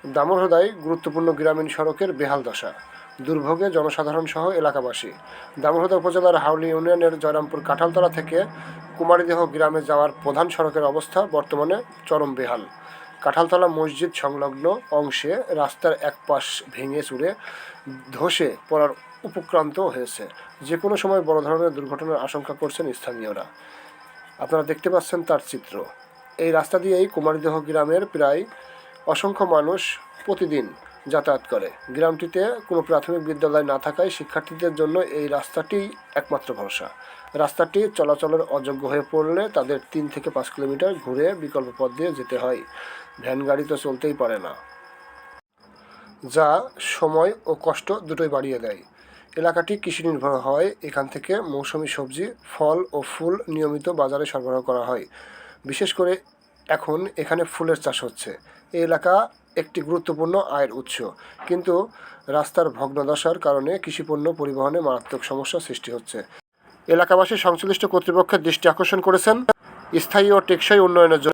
দামোহদায় গুরুত্বপূর্ণ গ্রামীণ সড়কের বেহাল দশা, দুর্ভোগে জনসাধারণ সহ এলাকাবাসী। দামোহদা উপজেলার হাউলী ইউনিয়নের জয়রামপুর কাঁঠালতলা থেকে কুমারীদেহ গ্রামে যাওয়ার প্রধান সড়কের অবস্থা বর্তমানে চরম বেহাল। কাঁঠালতলা মসজিদ সংলগ্ন অংশে রাস্তার এক পাশ ভেঙে চুরে ধসে পড়ার উপক্রান্ত হয়েছে। যে কোনো সময় বড় ধরনের দুর্ঘটনার আশঙ্কা করছেন স্থানীয়রা। আপনারা দেখতে পাচ্ছেন তার চিত্র। এই রাস্তা দিয়েই কুমারীদেহ গ্রামের প্রায় অসংখ্য মানুষ প্রতিদিন যাতায়াত করে। গ্রামটিতে কোনো প্রাথমিক বিদ্যালয় না থাকায় শিক্ষার্থীদের জন্য এই রাস্তাটিই একমাত্র ভরসা। রাস্তাটি চলাচলের অযোগ্য হয়ে পড়লে তাদের 3 থেকে 5 কিলোমিটার ঘুরে বিকল্প পথ দিয়ে যেতে হয়। ভ্যান গাড়ি তো চলতেই পারে না, যা সময় ও কষ্ট দুটোই বাড়িয়ে দেয়। এলাকাটি কৃষি নির্ভর হয়, এখান থেকে মৌসুমি সবজি, ফল ও ফুল নিয়মিত বাজারে সরবরাহ করা হয়। বিশেষ করে এখন এখানে ফুলের চাষ হচ্ছে। এই এলাকা একটি গুরুত্বপূর্ণ আয়ের উৎস, কিন্তু রাস্তার ভগ্নদশার কারণে কৃষিপণ্য পরিবহনে মারাত্মক সমস্যার সৃষ্টি হচ্ছে। এলাকাবাসী সংশ্লিষ্ট কর্তৃপক্ষের দৃষ্টি আকর্ষণ করেছেন স্থায়ী ও টেকসই উন্নয়নের জন্য